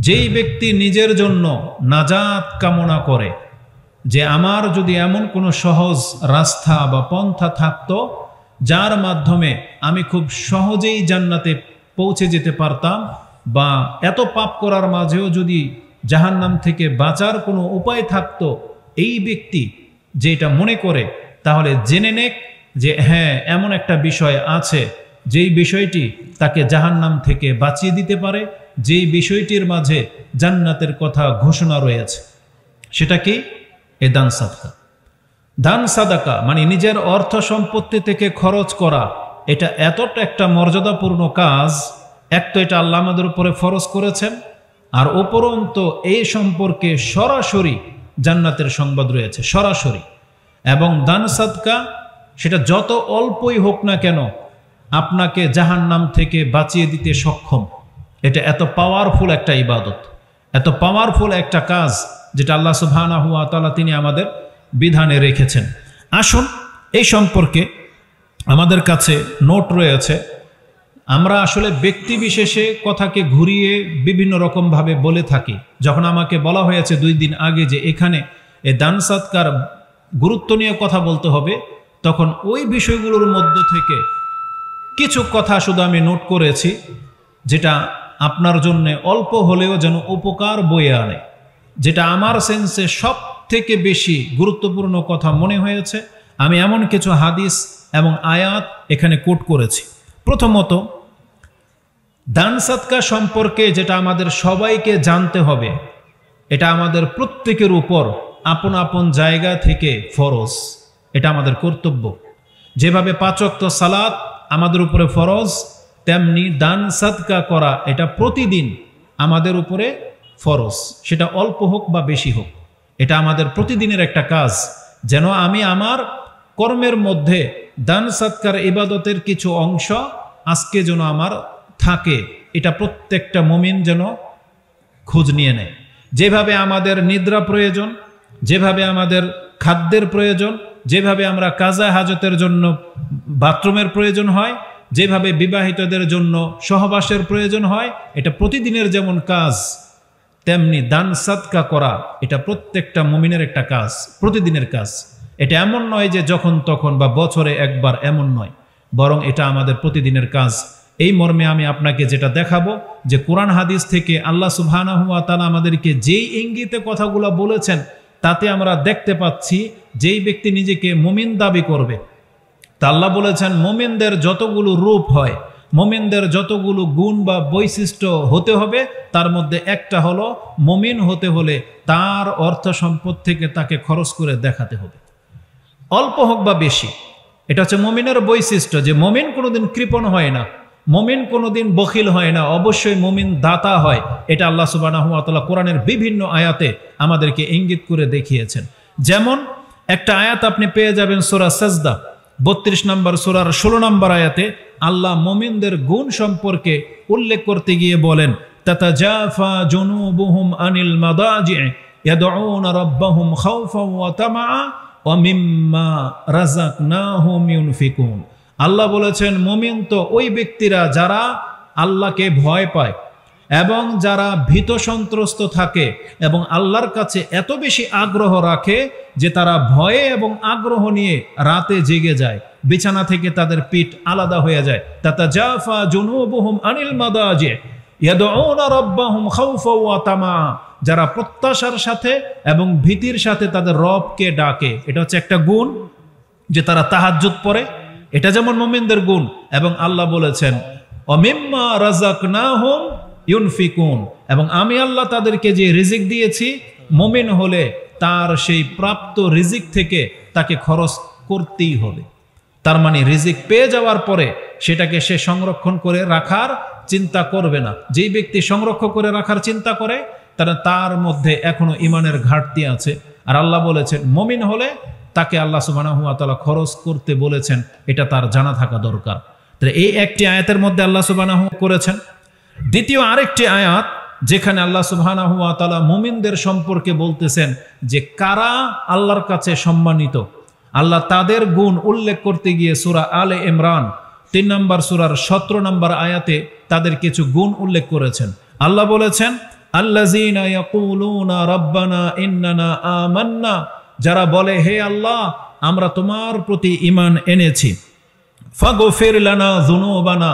যেই ব্যক্তি নিজের জন্য নাজাত কামনা করে যে আমার যদি এমন কোনো সহজ রাস্তা বা পন্থা থাকতো যার মাধ্যমে আমি খুব সহজেই জান্নাতে পৌঁছে যেতে পারতাম, বা এত পাপ করার মাঝেও যদি জাহান্নাম থেকে বাঁচার কোনো উপায় থাকতো, এই ব্যক্তি যেটা মনে করে তাহলে জেনে নেক যে হ্যাঁ এমন একটা বিষয় আছে যেই বিষয়টি তাকে জাহান্নাম থেকে বাঁচিয়ে দিতে পারে, যেই বিষয়টির মাঝে জান্নাতের কথা ঘোষণা রয়েছে। সেটা কি? এ দান সাদকা। দান সাদাকা মানে নিজের অর্থ সম্পত্তি থেকে খরচ করা, এটা এতটা একটা মর্যাদাপূর্ণ কাজ। এক তো এটা আল্লাহ আমাদের উপরে ফরজ করেছেন, আর উপরন্তু এই সম্পর্কে সরাসরি জান্নাতের সংবাদ রয়েছে, সরাসরি। এবং দান সাদকা সেটা যত অল্পই হোক না কেন আপনাকে জাহান্নাম থেকে বাঁচিয়ে দিতে সক্ষম। এটা এত পাওয়ারফুল একটা ইবাদত, এত পাওয়ারফুল একটা কাজ যেটা আল্লাহ সুবহানাহু ওয়া তাআলা তিনি আমাদের বিধানে রেখেছেন। আসুন এই সম্পর্কে আমাদের কাছে নোট রয়েছে। আমরা আসলে ব্যক্তি বিশেষে কথাকে ঘুরিয়ে বিভিন্ন রকমভাবে বলে থাকি। যখন আমাকে বলা হয়েছে 2 দিন আগে যে এখানে এই দান সাদকার গুরুত্ব নিয়ে কথা বলতে হবে, তখন ওই বিষয়গুলোর মধ্য থেকে কিছু কথা শুধু আমি নোট করেছি, যেটা আপনার জন্য অল্প হলেও যেন উপকার বয়ে আনে, যেটা আমার সেন্সে সব থেকে বেশি গুরুত্বপূর্ণ কথা মনে হয়েছে। আমি এমন কিছু হাদিস এবং আয়াত এখানে কোট করেছি। প্রথমত, দান সাদকা সম্পর্কে যেটা আমাদের সবাইকে জানতে হবে, এটা আমাদের প্রত্যেকের উপর আপন আপন জায়গা থেকে ফরজ, এটা আমাদের কর্তব্য। যেভাবে 5 ওয়াক্ত সালাত আমাদের উপরে ফরজ, তেমনি দান সাদকা করা এটা প্রতিদিন আমাদের উপরে ফরজ, সেটা অল্প হোক বা বেশি হোক, এটা আমাদের প্রতিদিনের একটা কাজ। যেন আমি আমার কর্মের মধ্যে দান সাদকার ইবাদতের কিছু অংশ আজকে যেন আমার থাকে, এটা প্রত্যেকটা মুমিন যেন খোঁজ নিয়ে নেয়। যেভাবে আমাদের নিদ্রা প্রয়োজন, যেভাবে আমাদের খাদ্যের প্রয়োজন, যেভাবে আমরা কাজা হাজতের জন্য বাথরুমের প্রয়োজন হয়, যেভাবে বিবাহিতদের জন্য সহবাসের প্রয়োজন হয়, এটা প্রতিদিনের যেমন কাজ, তেমনি দান সাদকা করা এটা প্রত্যেকটা মুমিনের একটা কাজ, প্রতিদিনের কাজ। এটা এমন নয় যে যখন তখন বা বছরে একবার, এমন নয়, বরং এটা আমাদের প্রতিদিনের কাজ। এই মর্মে আমি আপনাকে যেটা দেখাবো যে কোরআন হাদিস থেকে আল্লাহ সুবহানাহু ওয়া তাআলা আমাদেরকে যেই ইঙ্গিতে কথাগুলো বলেছেন, তাতে আমরা দেখতে পাচ্ছি যেই ব্যক্তি নিজেকে মুমিন দাবি করবে, তা আল্লাহ বলেছেন মুমিনদের যতগুলো রূপ হয়, মুমিনদের যতগুলো গুণ বা বৈশিষ্ট্য হতে হবে, তার মধ্যে একটা হলো মুমিন হতে হলে তার অর্থ সম্পদ থেকে তাকে খরচ করে দেখাতে হবে, অল্প হোক বা বেশি। এটা হচ্ছে মুমিনের বৈশিষ্ট্য, যে মুমিন কোনোদিন কৃপণ হয় না, মুমিন কোনোদিন বখিল হয় না, অবশ্যই মুমিন দাতা হয়। এটা আল্লাহ সুবহানাহু ওয়া তাআলা কোরআনের বিভিন্ন আয়াতে আমাদেরকে ইঙ্গিত করে দেখিয়েছেন। যেমন একটা আয়াত আপনি পেয়ে যাবেন সূরা সাজদা 32 নম্বর সূরার 16 নম্বর আয়াতে আল্লাহ মুমিনদের গুণ সম্পর্কে উল্লেখ করতে গিয়ে বলেন, তাতাজাফা জুনুবুহুম আনিল মাদাজি' ইয়াদউনা রাব্বাহুম খাওফান ওয়া তামাআ ওয়া মিম্মা রাযাকনাহুম ইউনফিকুন। আল্লাহ বলেছেন মুমিন তো ওই ব্যক্তিরা যারা আল্লাহকে ভয় পায় এবং যারা ভীত সন্ত্রস্ত থাকে এবং আল্লাহর কাছে এত বেশি আগ্রহ রাখে যে তারা ভয়ে এবং আগ্রহ নিয়ে রাতে জেগে যায়, বিছানা থেকে তাদের পিঠ আলাদা হয়ে যায়। তাতাজাফা জুনুবুহুম আনিল মাদাজি' ইয়াদউনা রাব্বাহুম খাওফান ওয়া তামাআ, যারা প্রত্যাশার সাথে এবং ভীতির সাথে তাদের রবকে ডাকে। এটা হচ্ছে একটা গুণ যে তারা তাহাজ্জুদ পড়ে, এটা যেমন মুমিনদের গুণ। এবং আল্লাহ বলেছেন ওয়া মিম্মা রাযাকনাহুম ইউনফিকুন, এবং আমি আল্লাহ তাদেরকে যে রিজিক দিয়েছি, মুমিন হলে তার সেই প্রাপ্ত রিজিক থেকে তাকে খরচ করতেই হবে। তার মানে রিজিক পেয়ে যাওয়ার পরে সেটাকে সে সংরক্ষণ করে রাখার চিন্তা করবে না। যেই ব্যক্তি সংরক্ষণ করে রাখার চিন্তা করে তার মধ্যে এখনো ইমানের ঘাটতি আছে। আর আল্লাহ বলেছেন মুমিন হলে তাকে আল্লাহ সুবহানাহু ওয়া তাআলা খরচ করতে বলেছেন, এটা তার জানা থাকা দরকার। তাহলে এই একটি আয়াতের মধ্যে আল্লাহ সুবহানাহু করেছেন। দ্বিতীয় আরেকটি আয়াত যেখানে আল্লাহ সুবহানাহু ওয়া তাআলা মুমিনদের সম্পর্কে বলতেছেন যে কারা আল্লাহর কাছে সম্মানিত, আল্লাহ তাদের গুণ উল্লেখ করতে গিয়ে সূরা আলে ইমরান 3 নম্বর সূরার 17 নম্বর আয়াতে তাদের কিছু গুণ উল্লেখ করেছেন। আল্লাহ বলেছেন আল্লাযীনা ইয়াকুলুনা রাব্বানা ইন্নানা আমান্না, যারা বলে হে আল্লাহ আমরা তোমার প্রতি ঈমান এনেছি, ফাগফির লানা যুনুবানা,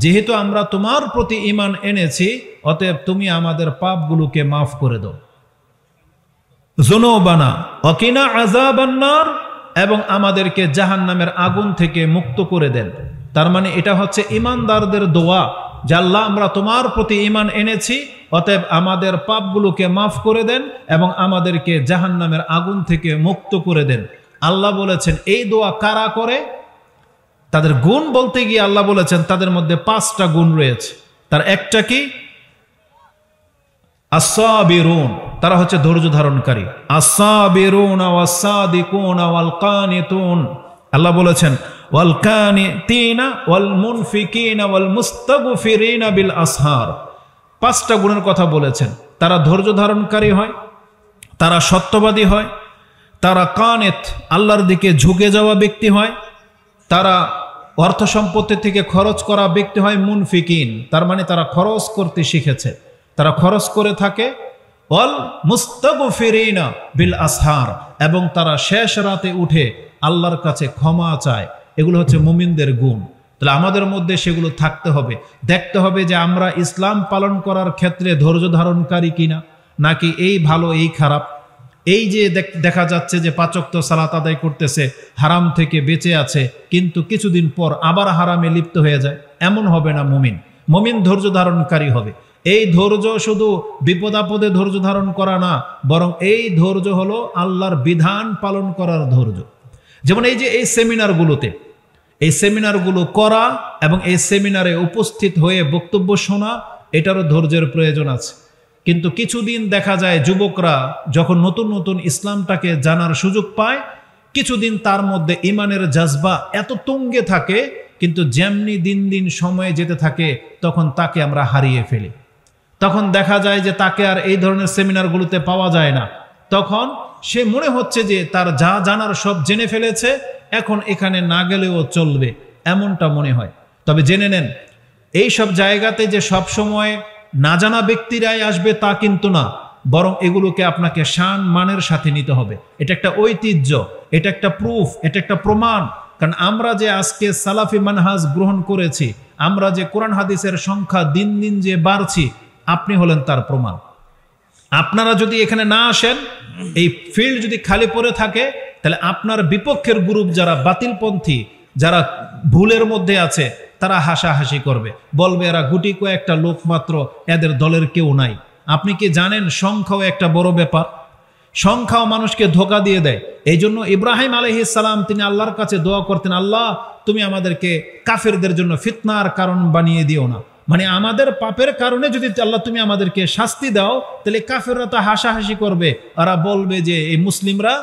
যেহেতু আমরা তোমার প্রতি ঈমান এনেছি অতএব তুমি আমাদের পাপগুলোকে মাফ করে দাও। যুনুবানা ওয়াকিনা আযাবান নার, এবং আমাদেরকে জাহান্নামের আগুন থেকে মুক্ত করে দেন। তার মানে এটা হচ্ছে ঈমানদারদের দোয়া যে আল্লাহ আমরা তোমার প্রতি ঈমান এনেছি অতএব আমাদের পাপগুলোকে মাফ করে দেন এবং আমাদেরকে জাহান্নামের আগুন থেকে মুক্ত করে দেন। আল্লাহ বলেছেন এই দোয়া কারা করে? তাদের গুণ বলতে গিয়ে আল্লাহ বলেছেন তাদের মধ্যে 5টা গুণ রয়েছে। তার একটা কি? আস-সাবিরুন, তারা হচ্ছে ধৈর্য ধারণকারী। আস-সাবিরুনা ওয়াস-সাদিকুনা ওয়াল কানিতুন, আল্লাহ বলেছেন ওয়াল কানিতিনা ওয়াল মুনফিকিনা ওয়াল মুস্তাগফিরিনা বিল আসহার। 5টা গুণের কথা বলেছেন। তারা ধৈর্য ধারণকারী হয়, তারা সত্যবাদী হয়, তারা কানেত আল্লাহর দিকে ঝুঁকে যাওয়া ব্যক্তি হয়, তারা অর্থ সম্পত্তি থেকে খরচ করা ব্যক্তি হয় মুনফিকিন, তার মানে তারা খরচ করতে শিখেছে, তারা খরচ করে থাকে। ওয়াল মুস্তাগফিরিনা বিল আসহার, এবং তারা শেষ রাতে উঠে আল্লাহর কাছে ক্ষমা চায়। এগুলো হচ্ছে মুমিনদের গুণ। তাহলে আমাদের মধ্যে সেগুলো থাকতে হবে। দেখতে হবে যে আমরা ইসলাম পালন করার ক্ষেত্রে ধৈর্য ধারণকারী কিনা, নাকি এই ভালো এই খারাপ। এই যে দেখা যাচ্ছে যে 5 ওয়াক্ত সালাত আদায় করতেছে, হারাম থেকে বেঁচে আছে, কিন্তু কিছুদিন পর আবার হারামে লিপ্ত হয়ে যায়, এমন হবে না মুমিন। মুমিন ধৈর্য ধারণকারী হবে। এই ধৈর্য শুধু বিপদ আপদে ধৈর্য ধারণ করা না, বরং এই ধৈর্য হলো আল্লাহর বিধান পালন করার ধৈর্য। যেমন এই যে এই সেমিনারগুলোতে, এই সেমিনারগুলো করা এবং এই সেমিনারে উপস্থিত হয়ে বক্তব্য শোনা, এটারও ধৈর্যের প্রয়োজন আছে। কিন্তু কিছুদিন দেখা যায় যুবকরা যখন নতুন নতুন ইসলামটাকে জানার সুযোগ পায়, কিছুদিন তার মধ্যে ঈমানের জাজবা এত তুঙ্গে থাকে, কিন্তু যেমনি দিন দিন সময় যেতে থাকে তখন তাকে আমরা হারিয়ে ফেলি। তখন দেখা যায় যে তাকে আর এই ধরনের সেমিনারগুলোতে পাওয়া যায় না। তখন সে মনে হচ্ছে যে তার যা জানার সব জেনে ফেলেছে, এখন এখানে না গেলেও চলবে, এমনটা মনে হয়। তবে জেনে নেন, এই সব জায়গাতে যে সব সময় না জানা ব্যক্তিরাই আসবে তা কিন্তু না, বরং এগুলোকে আপনাকে শান মানের সাথে নিতে হবে। এটা একটা ঐতিহ্য, এটা একটা প্রুফ, এটা একটা প্রমাণ। কারণ আমরা যে আজকে সালাফি মানহাজ গ্রহণ করেছি, আমরা যে কোরআন হাদিসের সংখ্যা দিন দিন যে বাড়ছি, আপনি হলেন তার প্রমাণ। আপনারা যদি এখানে না আসেন, এই ফিল্ড যদি খালি পড়ে থাকে, তাহলে আপনার বিপক্ষের গ্রুপ যারা বাতিলপন্থী, যারা ভুলের মধ্যে আছে, তারা হাসাহাসি করবে, বলবে এরা গুটি কয়েকটা লোক মাত্র, এদের দলের কেউ নাই। আপনি কি জানেন সংখ্যাও একটা বড় ব্যাপার? সংখ্যাও মানুষকে ধোঁকা দিয়ে দেয়। এই জন্য ইব্রাহিম আলাইহিস সালাম তিনি আল্লাহর কাছে দোয়া করতেন, আল্লাহ তুমি আমাদেরকে কাফেরদের জন্য ফিতনার কারণ বানিয়ে দিও না। মানে আমাদের পাপের কারণে যদি আল্লাহ তুমি আমাদেরকে শাস্তি দাও, তাহলে কাফেররা তো হাসাহাসি করবে, ওরা বলবে যে এই মুসলিমরা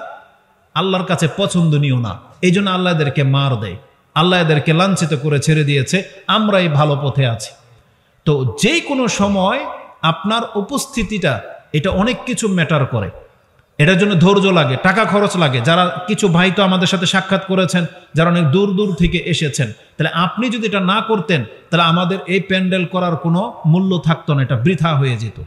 আল্লাহর কাছে পছন্দনীয় না, এই জন্য আল্লাহ এদেরকে মার দেয়, আল্লাহ এদেরকে লাঞ্ছিত করে ছেড়ে দিয়েছে, আমরাই ভালো পথে আছি। তো যে কোনো সময় আপনার উপস্থিতিটা এটা অনেক কিছু ম্যাটার করে। এটার জন্য ধৈর্য লাগে, টাকা খরচ লাগে। যারা কিছু ভাই তো আমাদের সাথে সাক্ষাৎ করেছেন, যারা অনেক দূর দূর থেকে এসেছেন, তাহলে আপনি যদি এটা না করতেন তাহলে আমাদের এই প্যান্ডেল করার কোনো মূল্য থাকতো না, এটা বৃথা হয়ে যেত।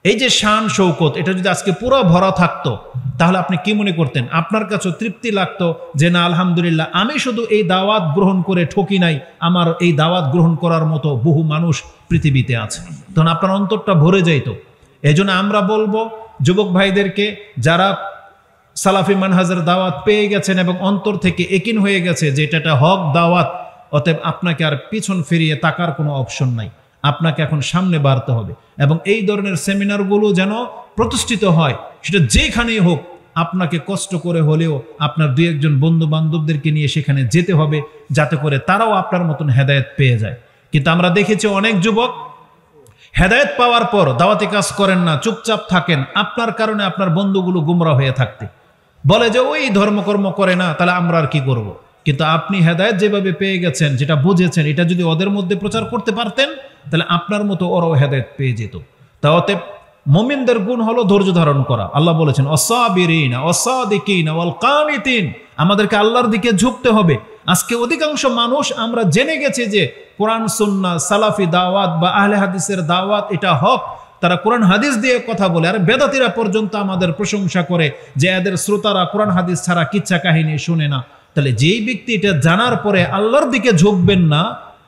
এই যে শান শৌকত, এটা যদি আজকে পুরো ভরা থাকতো, তাহলে আপনি কি মনে করতেন? আপনার কাছেও তৃপ্তি লাগতো যে না আলহামদুলিল্লাহ, আমি শুধু এই দাওয়াত গ্রহণ করে ঠকি নাই, আমার এই দাওয়াত গ্রহণ করার মতো বহু মানুষ পৃথিবীতে আছে। তখন আপনার অন্তরটা ভরে যাইত। এই জন্য আমরা বলবো যুবক ভাইদেরকে, যারা সালাফি মানহাজের দাওয়াত পেয়ে গেছেন এবং অন্তর থেকে একিন হয়ে গেছে যে এটা হক দাওয়াত, অতএব আপনাকে আর পিছন ফিরিয়ে তাকার কোনো অপশন নাই, আপনাকে এখন সামনে বাড়তে হবে। এবং এই ধরনের সেমিনারগুলো যেন প্রতিষ্ঠিত হয়, সেটা যেখানেই হোক, আপনাকে কষ্ট করে হলেও আপনার 2-1 বন্ধু বান্ধবদেরকে নিয়ে সেখানে যেতে হবে, যাতে করে তারাও আপনার মতন হেদায়েত পেয়ে যায়। কিন্তু আমরা দেখেছি অনেক যুবক হেদায়েত পাওয়ার পর দাওয়াতি কাজ করেন না, চুপচাপ থাকেন, আপনার কারণে আপনার বন্ধুগুলো গুমরা হয়ে থাকতে বলে যে ওই ধর্মকর্ম করে না, তাহলে আমরা আর কি করব। কিন্তু আপনি হেদায়েত যেভাবে পেয়ে গেছেন, যেটা বুঝেছেন, এটা যদি ওদের মধ্যে প্রচার করতে পারতেন, তাহলে আপনার মতো ওরাও হেদায়েত পেয়ে যেত। তাওতে মুমিনদের গুণ হলো ধৈর্য ধারণ করা। আল্লাহ বলেছেন ওয়াস-সাবিরিনা ওয়াস-সাদিকিনা ওয়াল কানিতিন, আমাদেরকে আল্লাহর দিকে ঝুঁকতে হবে। আজকে অধিকাংশ মানুষ আমরা জেনে গেছি যে কোরআন সুন্নাহ সালাফি দাওয়াত বা আহলে হাদিসের দাওয়াত এটা হক, তারা কোরআন হাদিস দিয়ে কথা বলে, আর বেদাতিরা পর্যন্ত আমাদের প্রশংসা করে যে এদের শ্রোতারা কোরআন হাদিস ছাড়া কিচ্ছা কাহিনী শুনে না। তাহলে যেই ব্যক্তি এটা জানার পরে আল্লাহর দিকে ঝুঁকবেন না,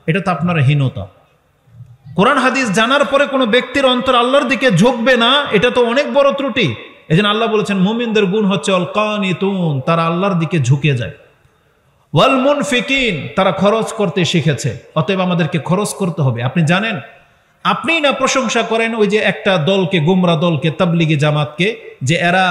এটা তো আপনার হীনতা। কোরআন হাদিস জানার পরে কোনো ব্যক্তির অন্তর আল্লাহর দিকে ঝুঁকবে না, এটা তো অনেক বড় ত্রুটি। এজন্য আল্লাহ বলেছেন মুমিনদের গুণ হচ্ছে আল কানিতুন, তারা আল্লাহর দিকে ঝুঁকে যায়। ওয়াল মুনফিকিন, তারা খরচ করতে শিখেছে। অতএব আমাদেরকে খরচ করতে হবে। আপনি জানেন, আপনিই না প্রশংসা করেন ওই যে একটা দলকে, গুমরা দলকে, তাবলিগি জামাতকে, যে এরা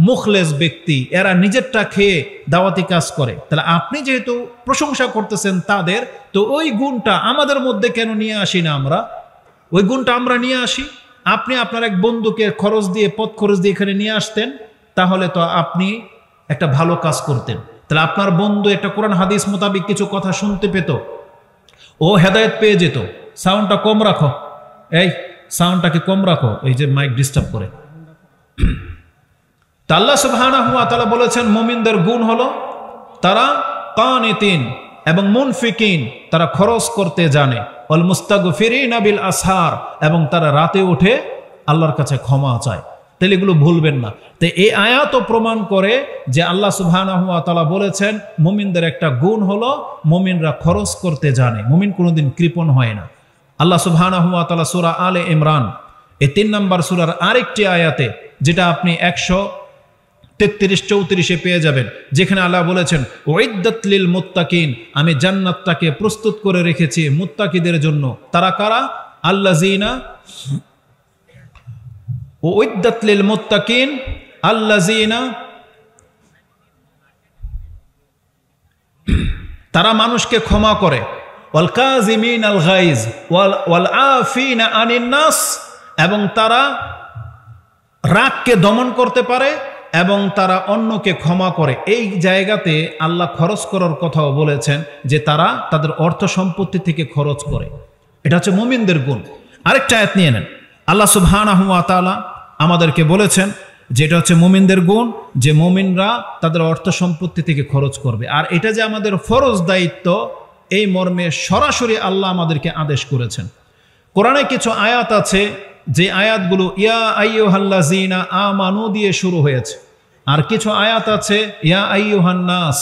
মুখলেস ব্যক্তি, এরা নিজেরটা খেয়ে দাওয়াতি কাজ করে। তাহলে আপনি যেহেতু প্রশংসা করতেছেন তাদের, তো ওই গুণটা আমাদের মধ্যে কেন নিয়ে আসি না আমরা? ওই গুণটা আমরা নিয়ে আসি। আপনি আপনার এক বন্ধুকে খরচ দিয়ে, পথ খরচ দিয়ে এখানে নিয়ে আসতেন, তাহলে তো আপনি একটা ভালো কাজ করতেন। তাহলে আপনার বন্ধু একটা কোরআন হাদিস মোতাবিক কিছু কথা শুনতে পেত, ও হেদায়েত পেয়ে যেত। সাউন্ডটা কম রাখো, এই সাউন্ডটাকে কম রাখো, এই যে মাইক ডিস্টার্ব করে। তা আল্লাহ সুবহানাহু ওয়া তাআলা বলেছেন মুমিনদের গুণ হলো তারা কানিতিন এবং মুনফিকিন, তারা খরচ করতে জানে। ওয়াল মুস্তাগফিরিনা বিল আসহার, এবং তারা রাতে উঠে আল্লাহর কাছে ক্ষমা চায়। তাহলে এগুলো ভুলবেন না। তো এই আয়াতও প্রমাণ করে যে আল্লাহ সুবহানাহু ওয়া তাআলা বলেছেন মুমিনদের একটা গুণ হলো মুমিনরা খরচ করতে জানে। মুমিন কোনোদিন কৃপণ হয় না। আল্লাহ সুবহানাহু ওয়া তাআলা সূরা আলে ইমরান এই 3 নম্বর সূরার আরেকটি আয়াতে, যেটা আপনি 133-34 পেয়ে যাবেন, যেখানে আল্লাহ বলেছেন উইদ্দাত লিল মুত্তাকিন, আমি জান্নাতটাকে প্রস্তুত করে রেখেছি মুত্তাকিদের জন্য। তারা কারা? আল্লাযিনা উইদ্দাত লিল মুত্তাকিন আল্লাযিনা, তারা মানুষকে ক্ষমা করে। ওয়াল কাযিমিনাল গায়জ ওয়াল আফিনা আনিন নাস, এবং তারা রাগকে দমন করতে পারে এবং তারা অন্যকে ক্ষমা করে। এই জায়গাতে আল্লাহ খরচ করার কথাও বলেছেন যে তারা তাদের অর্থ সম্পত্তি থেকে খরচ করে। এটা হচ্ছে মুমিনদের গুণ। আরেকটা আয়াত নিয়ে নেন। আল্লাহ সুবহানাহু ওয়া তাআলা আমাদেরকে বলেছেন যে এটা হচ্ছে মুমিনদের গুণ, যে মুমিনরা তাদের অর্থ সম্পত্তি থেকে খরচ করবে। আর এটা যে আমাদের ফরজ দায়িত্ব, এই মর্মে সরাসরি আল্লাহ আমাদেরকে আদেশ করেছেন। কোরআনে কিছু আয়াত আছে যে আয়াতগুলো ইয়া আইয়ুহাল্লাযীনা আমানু দিয়ে শুরু হয়েছে, আর কিছু আয়াত আছে ইয়া আইয়ুহান নাস।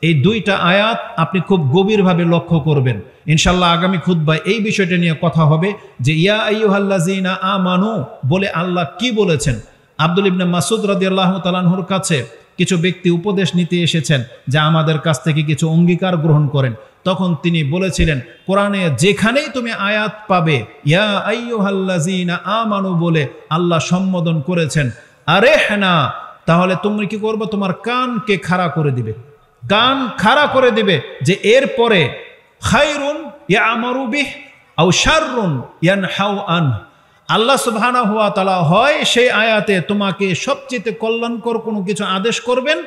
এই দুইটা আয়াত আপনি খুব গভীরভাবে লক্ষ্য করবেন। ইনশাআল্লাহ আগামী খুতবায় এই বিষয়টা নিয়ে কথা হবে যে ইয়া আইয়ুহাল্লাযীনা আমানু বলে আল্লাহ কি বলেছেন। আব্দুল ইবনে মাসউদ রাদিয়াল্লাহু তাআলা আনহুর কাছে কিছু ব্যক্তি উপদেশ নিতে এসেছেন যে আমাদের কাছ থেকে কিছু অঙ্গীকার গ্রহণ করেন। তখন তিনি বলেছিলেন, কোরআনে যেখানেই তুমি আয়াত পাবে ইয়া আইয়ুহাল্লাযীনা আমানু বলে আল্লাহ সম্বোধন করেছেন, আরেহনা, তাহলে তুমি কি করবে? তোমার কানকে খাড়া করে দিবে, কান খাড়া করে দিবে যে এরপরে খায়রুন ইয়ামারু বিহ আও শাররুন ইয়ানহাউ আন। আল্লাহ সুবহানাহু ওয়া তাআলা হয় সেই আয়াতে তোমাকে সবচেয়ে কল্যাণকর কোনো কিছু আদেশ করবেন,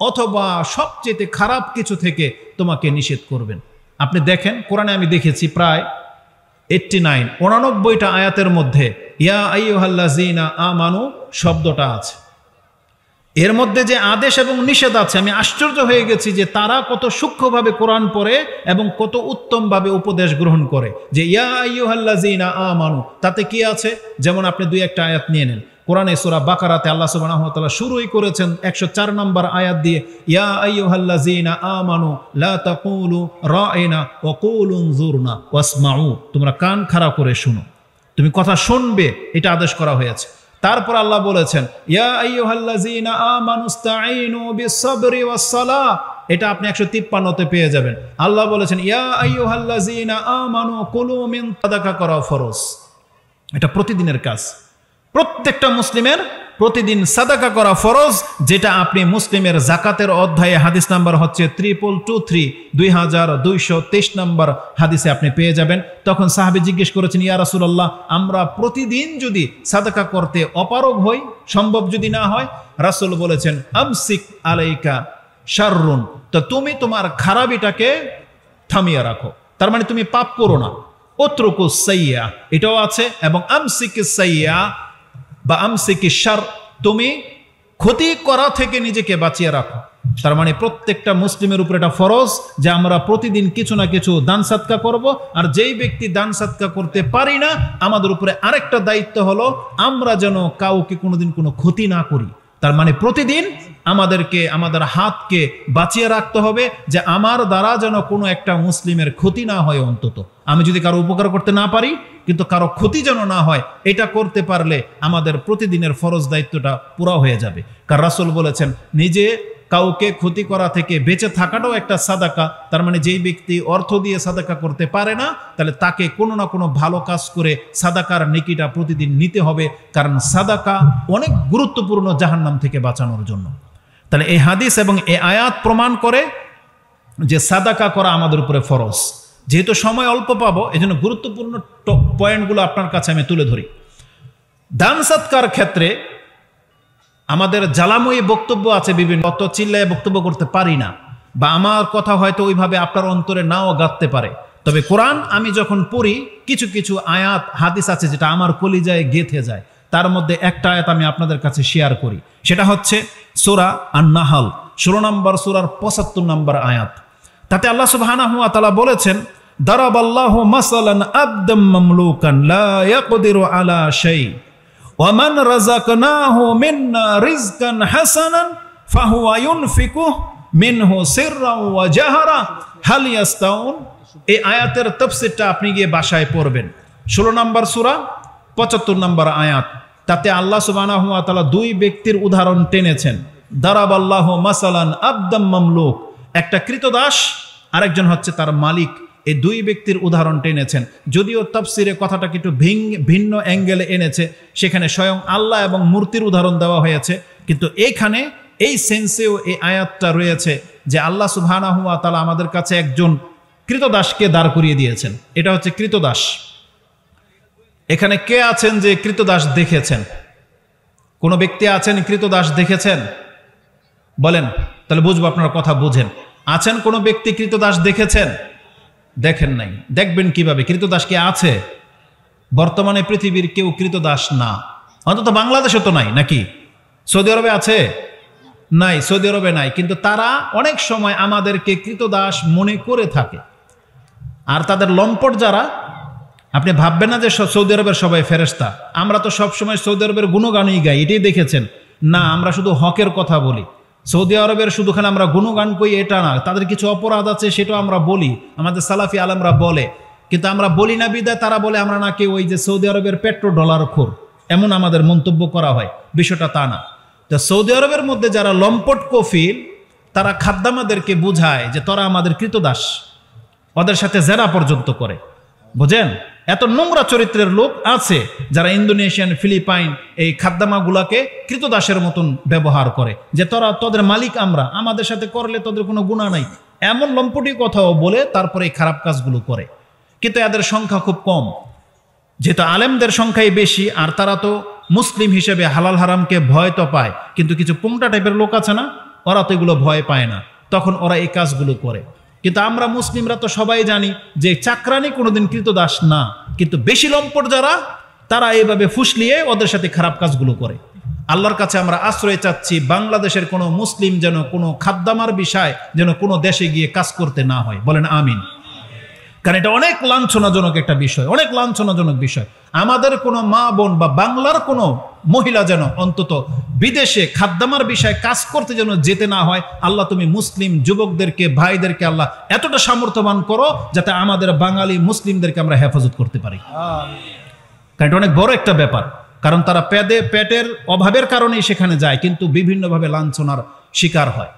অথবা সবচেয়ে খারাপ কিছু থেকে তোমাকে নিষেধ করবেন। আপনি দেখেন কোরআনে আমি দেখেছি প্রায় 89টা আয়াতের মধ্যে ইয়া আইয়ুহাল্লাযীনা আমানু শব্দটা আছে। এর মধ্যে যে আদেশ এবং নিষেধ আছে, আমি আশ্চর্য হয়ে গেছি যে তারা কত সূক্ষ্মভাবে কোরআন পড়ে এবং কত উত্তমভাবে উপদেশ গ্রহণ করে। যে ইয়া আইয়ুহাল্লাযীনা আমানু, তাতে কি আছে? যেমন আপনি 2-1টা আয়াত নিয়ে নেন। কোরআনে সূরা বাকারাতে আল্লাহ সুবহানাহু ওয়া তাআলা শুরুই করেছেন 104 নম্বর আয়াত দিয়ে ইয়া আইয়ুহাল্লাযীনা আমানু লা তাকুলু রাইনা ওয়া কুলু উনজুরনা ওয়াসমাউ, তোমরা কান খাড়া করে শুনো, তুমি কথা শুনবে, এটা আদেশ করা হয়েছে। তারপর আল্লাহ বলেছেন ইয়া আইয়ুহাল্লাযীনা আমানুস্তাঈনু বিস-সাবরি ওয়াস-সালাহ, এটা আপনি 153তে পেয়ে যাবেন। আল্লাহ বলেছেন ইয়া আইয়ুহাল্লাযীনা আমানু কুলু মিন সাদাকা করা ফরজ, এটা প্রতিদিনের কাজ। প্রত্যেকটা মুসলিমের প্রতিদিন সাদাকা করা ফরজ, যেটা আপনি মুসলিমের যাকাতের অধ্যায়ে হাদিস নাম্বার হচ্ছে 2223 নম্বর হাদিসে আপনি পেয়ে যাবেন। তখন সাহাবী জিজ্ঞেস করেছেন ইয়া রাসূলুল্লাহ, আমরা প্রতিদিন যদি সাদাকা করতে অপারগ হই, সম্ভব যদি না হয়, রাসূল বলেছেন আমসিক আলাইকা শাররুন, তো তুমি তোমার খারাপিটাকে থামিয়ে রাখো, তার মানে তুমি পাপ করো না। উতরুকুস সাইয়্যা এটাও আছে, এবং আমসিকিস সাইয়্যা বা আমসিকিস শার, তুমি ক্ষতি করা থেকে নিজেকে বাঁচিয়ে রাখো। তার মানে প্রত্যেকটা মুসলিমের উপর এটা ফরজ যে আমরা প্রতিদিন কিছু না কিছু দান সাদকা করব। আর যেই ব্যক্তি দান সাদকা করতে পারি না, আমাদের উপরে আরেকটা দায়িত্ব হলো আমরা যেন কাউকে কোনোদিন কোনো ক্ষতি না করি। তার মানে প্রতিদিন আমাদেরকে আমাদের হাতকে বাঁচিয়ে রাখতে হবে যে আমার দ্বারা যেন কোনো একটা মুসলিমের ক্ষতি না হয়। অন্তত আমি যদি কারো উপকার করতে না পারি, কিন্তু কারো ক্ষতি যেন না হয়, এটা করতে পারলে আমাদের প্রতিদিনের ফরজ দায়িত্বটা পুরা হয়ে যাবে। কারণ রাসূল বলেছেন নিজে কাউকে ক্ষতি করা থেকে বেঁচে থাকাটাও একটা সাদাকা। তার মানে যেই ব্যক্তি অর্থ দিয়ে সাদাকা করতে পারে না, তাহলে তাকে কোনো না কোনো ভালো কাজ করে সাদাকার নেকিটা প্রতিদিন নিতে হবে। কারণ সাদাকা অনেক গুরুত্বপূর্ণ জাহান্নাম থেকে বাঁচানোর জন্য। তাহলে এই হাদিস এবং এই আয়াত প্রমাণ করে যে সাদাকা করা আমাদের উপরে ফরজ। যেহেতু সময় অল্প পাবো, এই জন্য গুরুত্বপূর্ণ পয়েন্টগুলো আপনার কাছে আমি তুলে ধরি। দান সৎকার ক্ষেত্রে আমাদের জ্বালাময়ী বক্তব্য আছে বিভিন্ন, অত চিল্লায় বক্তব্য করতে পারি না, বা আমার কথা হয়তো ওইভাবে আপনার অন্তরে নাও গাঁথতে পারে। তবে কোরআন আমি যখন পড়ি, কিছু কিছু আয়াত হাদিস আছে যেটা আমার কলিজায় গেঁথে যায়। তার মধ্যে একটা আয়াত আমি আপনাদের কাছে শেয়ার করি, সেটা হচ্ছে সূরা আন-নাহল 16 নম্বর সূরার 75 নম্বর আয়াত। তাতে আল্লাহ সুবহানাহু ওয়া তাআলা বলেছেন, দারাবাল্লাহু মাসালান আবদাম মামলুকান লা ইয়াকদিরু আলা শাই ওয়ামান রাযাকনাহু মিন্না রিজকান হাসানান ফাহুয়া ইউনফিকুহু মিনহু সিররান ওয়া জাহরা হাল ইয়াস্তাউন। এই আয়াতের তাফসীরটা আপনি গিয়ে বাসায় পড়বেন। 16 নম্বর সূরা 75 নম্বর আয়াত। তাতে আল্লাহ সুবহানাহু ওয়া তাআলা দুই ব্যক্তির উদাহরণ টেনেছেন। দারাবাল্লাহু মাসালান আবদাম মামলুক, একটা কৃতদাস, আরেকজন হচ্ছে তার মালিক। এই দুই ব্যক্তির উদাহরণ টেনেছেন। যদিও তাফসিরে কথাটাকে একটু ভিন্ন অ্যাঙ্গেলে এনেছে, সেখানে স্বয়ং আল্লাহ এবং মূর্তির উদাহরণ দেওয়া হয়েছে, কিন্তু এইখানে এই সেন্সেও এই আয়াতটা রয়েছে যে আল্লাহ সুবহানাহু ওয়া তাআলা আমাদের কাছে একজন কৃতদাসকে দাঁড় করিয়ে দিয়েছেন। এটা হচ্ছে কৃতদাস। এখানে কে আছেন যে কৃতদাস দেখেছেন? কোনো ব্যক্তি আছেন কৃতদাস দেখেছেন? বলেন, তাহলে বুঝবো আপনারা কথা বুঝেন। আছেন কোনো ব্যক্তি কৃতদাস দেখেছেন? দেখেন নাই। দেখবেন কিভাবে? কৃতদাস কি আছে? বর্তমানে পৃথিবীর কেউ কৃতদাস না, অন্তত বাংলাদেশে তো নাই। নাকি সৌদি আরবে আছে? নাই, সৌদি আরবে নাই। কিন্তু তারা অনেক সময় আমাদেরকে কৃতদাস মনে করে থাকে। আর তাদের লম্পট যারা, আপনি ভাববেন না যে সৌদি আরবের সবাই ফেরেশতা। আমরা তো সবসময় সৌদি আরবের গুণগানই গাই, এটাই দেখেছেন না? আমরা শুধু হকের কথা বলি। সৌদি আরবের শুধু খালি আমরা গুণগান করি এটা না, তাদের কিছু অপরাধ আছে সেটাও আমরা বলি, আমাদের সালাফি আলেমরা বলে। কিন্তু আমরা বলি না বিদায় তারা বলে আমরা নাকি ওই যে সৌদি আরবের পেট্রো ডলার খোর, এমন আমাদের মন্তব্য করা হয়। বিষয়টা তা না। তো সৌদি আরবের মধ্যে যারা লম্পট কফিল, তারা খাদ্দামাদেরকে বুঝায় যে তোরা আমাদের কৃতদাস, ওদের সাথে জেরা পর্যন্ত করে। বুঝেন? এত নোংরা চরিত্রের লোক আছে যারা ইন্দোনেশিয়ান, ফিলিপাইন এই খাদ্দামাগুলাকে কৃতদাসের মতন ব্যবহার করে, যে তোরা তোদের মালিক আমরা, আমাদের সাথে করলে তোদের কোনো গুনাহ নাই, এমন লম্পটি কথাও বলে তারপরে এই খারাপ কাজগুলো করে। কিন্তু এদের সংখ্যা খুব কম, যেহেতু আলেমদের সংখ্যাই বেশি। আর তারা তো মুসলিম হিসেবে হালাল হারামকে ভয় তো পায়, কিন্তু কিছু পোংটা টাইপের লোক আছে না, ওরা তো এগুলো ভয় পায় না, তখন ওরা এই কাজগুলো করে। কিন্তু আমরা মুসলিমরা তো সবাই জানি যে চাকরানি কোনোদিন কৃতদাস না। কিন্তু বেশি লম্পট যারা, তারা এইভাবে ফুসলিয়ে ওদের সাথে খারাপ কাজগুলো করে। আল্লাহর কাছে আমরা আশ্রয় চাচ্ছি, বাংলাদেশের কোনো মুসলিম যেন কোনো খাদ্দামার বিষয় যেন কোনো দেশে গিয়ে কাজ করতে না হয়। বলেন আমিন। কারণ এটা অনেক লাঞ্ছনাজনক একটা বিষয়, অনেক লাঞ্ছনাজনক বিষয়। আমাদের কোনো মা বোন বা বাংলার কোনো মহিলা যেন অন্তত বিদেশে খাদ্দামার বিষয়ে কাজ করতে যেন যেতে না হয়। আল্লাহ তুমি মুসলিম যুবকদেরকে, ভাইদেরকে আল্লাহ এতটা সামর্থ্যবান করো যাতে আমাদের বাঙালি মুসলিমদেরকে আমরা হেফাজত করতে পারি। কারণ এটা অনেক বড় একটা ব্যাপার। কারণ তারা পেটের অভাবের কারণেই সেখানে যায়, কিন্তু বিভিন্নভাবে লাঞ্ছনার শিকার হয়।